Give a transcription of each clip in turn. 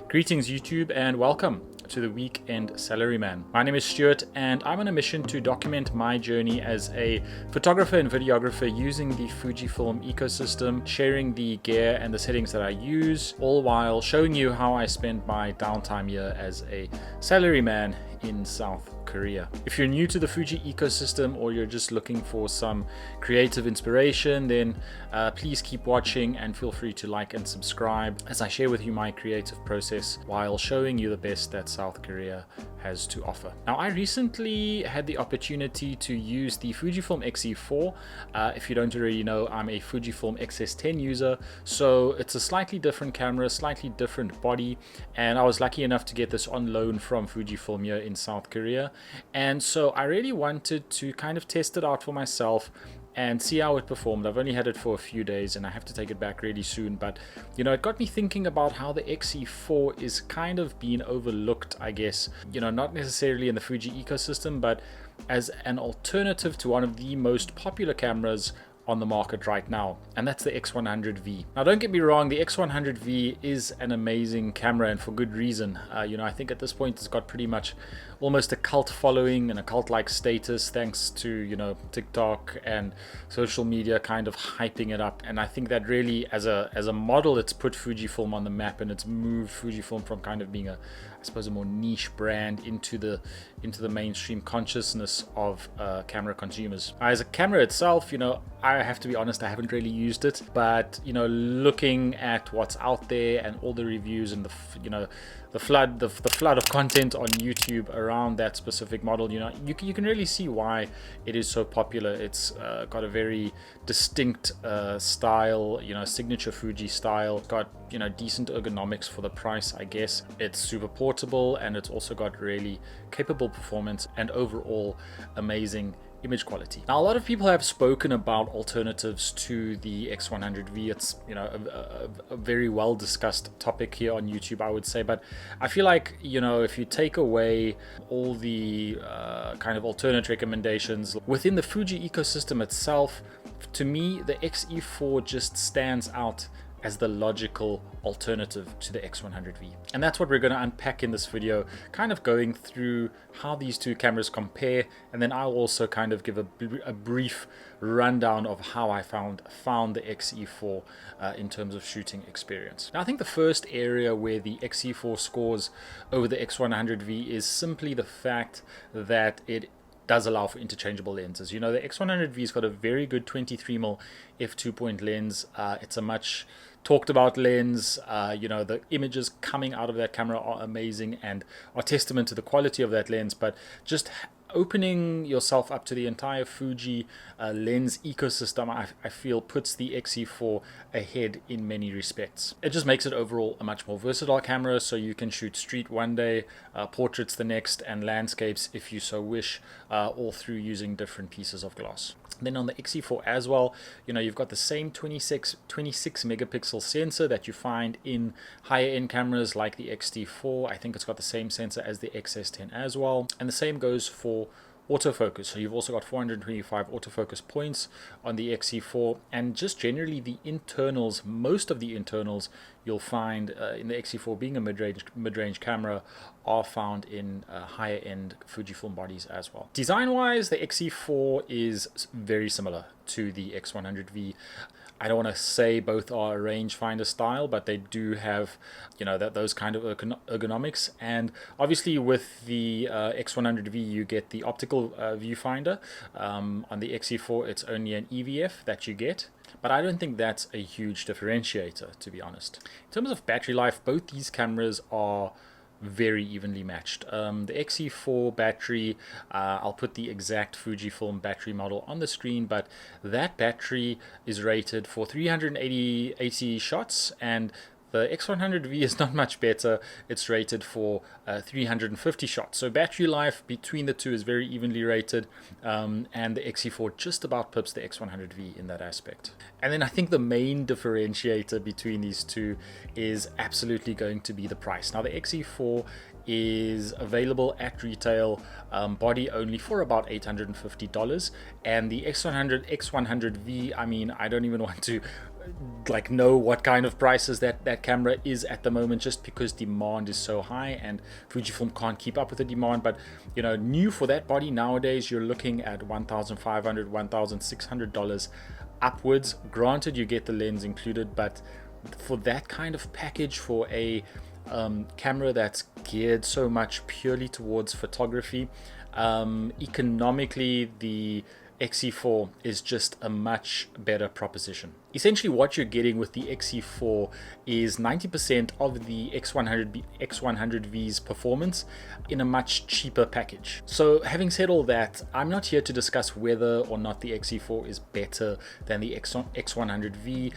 Greetings YouTube and welcome to the Weekend Salaryman. My name is Stuart and I'm on a mission to document my journey as a photographer and videographer using the Fujifilm ecosystem, sharing the gear and the settings that I use, all while showing you how I spend my downtime here as a salaryman in South Korea. If you're new to the Fuji ecosystem or you're just looking for some creative inspiration, then please keep watching and feel free to like and subscribe as I share with you my creative process while showing you the best that South Korea has to offer. Now, I recently had the opportunity to use the Fujifilm X-E4. If you don't already know, I'm a Fujifilm X-S10 user, so it's a slightly different camera, slightly different body, and I was lucky enough to get this on loan from Fujifilm here in South Korea. And so I really wanted to kind of test it out for myself and see how it performed. I've only had it for a few days and I have to take it back really soon, but you know, it got me thinking about how the X-E4 is kind of being overlooked, I guess, you know, not necessarily in the Fuji ecosystem, but as an alternative to one of the most popular cameras on the market right now, and that's the X100V. Now, don't get me wrong, the X100V is an amazing camera, and for good reason. You know, I think at this point it's got pretty much almost a cult following and a cult-like status thanks to, you know, TikTok and social media kind of hyping it up. And I think that really, as a model, it's put Fujifilm on the map, and it's moved Fujifilm from kind of being I suppose a more niche brand into the mainstream consciousness of camera consumers. As a camera itself, you know, I have to be honest, I haven't really used it, but you know, looking at what's out there and all the reviews and the flood of content on YouTube around that specific model, you know, you can really see why it is so popular. It's got a very distinct style, you know, signature Fuji style. Got, you know, decent ergonomics for the price, I guess. It's super portable, and it's also got really capable performance and overall amazing image quality. Now, a lot of people have spoken about alternatives to the X100V. It's, you know, a very well discussed topic here on YouTube, I would say, but I feel like, you know, if you take away all the kind of alternate recommendations within the Fuji ecosystem itself, to me the X-E4 just stands out as the logical alternative to the X100V. And that's what we're going to unpack in this video, kind of going through how these two cameras compare, and then I'll also kind of give a brief rundown of how I found the X-E4 in terms of shooting experience. Now, I think the first area where the X-E4 scores over the X100V is simply the fact that it does allow for interchangeable lenses. You know, the X100V's got a very good 23mm f2 lens. It's a much talked about lens. You know, the images coming out of that camera are amazing and are testament to the quality of that lens, but just opening yourself up to the entire Fuji lens ecosystem, I feel puts the X-E4 ahead in many respects. It just makes it overall a much more versatile camera, so you can shoot street one day, portraits the next, and landscapes if you so wish, all through using different pieces of glass. Then on the X-E4 as well, you know, you've got the same 26 megapixel sensor that you find in higher end cameras like the X-T4. I think it's got the same sensor as the XS10 as well, and the same goes for autofocus. So you've also got 425 autofocus points on the X-E4, and just generally the internals, most of the internals you'll find in the X-E4, being a mid-range camera, are found in higher end Fujifilm bodies as well. Design wise, the X-E4 is very similar to the X100V. I don't want to say both are a rangefinder style, but they do have, you know, those kind of ergonomics. And obviously with the X100V, you get the optical viewfinder. On the X-E4, it's only an EVF that you get. But I don't think that's a huge differentiator, to be honest. In terms of battery life, both these cameras are very evenly matched. The X-E4 battery, I'll put the exact Fujifilm battery model on the screen, but that battery is rated for 380 shots, and the X100V is not much better. It's rated for 350 shots. So battery life between the two is very evenly rated, and the X-E4 just about pips the X100V in that aspect. And then I think the main differentiator between these two is absolutely going to be the price. Now, the X-E4 is available at retail, body only, for about $850, and the X100V, I mean, I don't even want to like know what kind of prices that camera is at the moment, just because demand is so high and Fujifilm can't keep up with the demand. But you know, new for that body nowadays, you're looking at $1,500, $1,600 upwards. Granted, you get the lens included, but for that kind of package, for a camera that's geared so much purely towards photography, economically the XE4 is just a much better proposition. Essentially what you're getting with the XE4 is 90% of the X100V's performance in a much cheaper package. So having said all that, I'm not here to discuss whether or not the XE4 is better than the X100V.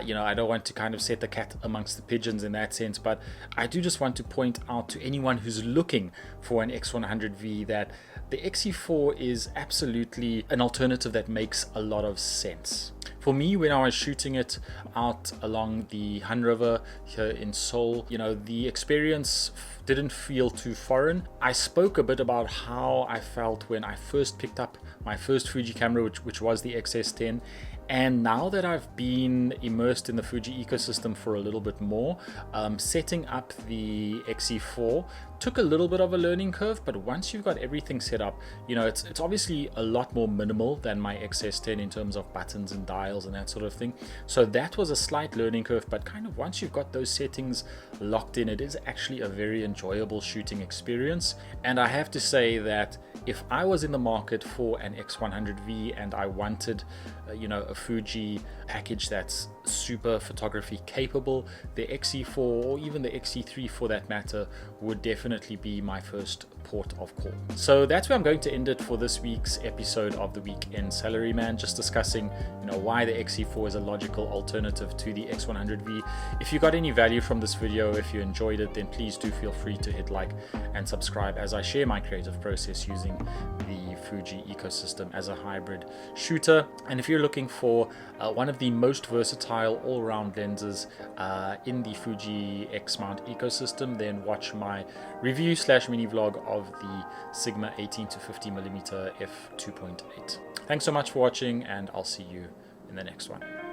You know, I don't want to kind of set the cat amongst the pigeons in that sense, but I do just want to point out to anyone who's looking for an X100V that the XE4 is absolutely an alternative that makes a lot of sense. For me, when I was shooting it out along the Han River here in Seoul, you know, the experience didn't feel too foreign. I spoke a bit about how I felt when I first picked up my first Fuji camera, which was the XS10. And now that I've been immersed in the Fuji ecosystem for a little bit more, setting up the XE4 took a little bit of a learning curve, but once you've got everything set up, you know, it's obviously a lot more minimal than my XS10 in terms of buttons and dials and that sort of thing. So that was a slight learning curve, but kind of once you've got those settings locked in, it is actually a very enjoyable shooting experience. And I have to say that if I was in the market for an X100V and I wanted, you know, a Fuji package that's super photography capable, the XE4 or even the XE3 for that matter would definitely be my first port of call. So that's where I'm going to end it for this week's episode of the Weekend Salaryman, just discussing, you know, why the XE4 is a logical alternative to the X100V. If you got any value from this video, if you enjoyed it, then please do feel free to hit like and subscribe as I share my creative process using the Fuji ecosystem as a hybrid shooter. And if you're looking for one of the most versatile all-round lenses in the Fuji X mount ecosystem, then watch my review / mini vlog of the Sigma 18 to 50mm f2.8. Thanks so much for watching, and I'll see you in the next one.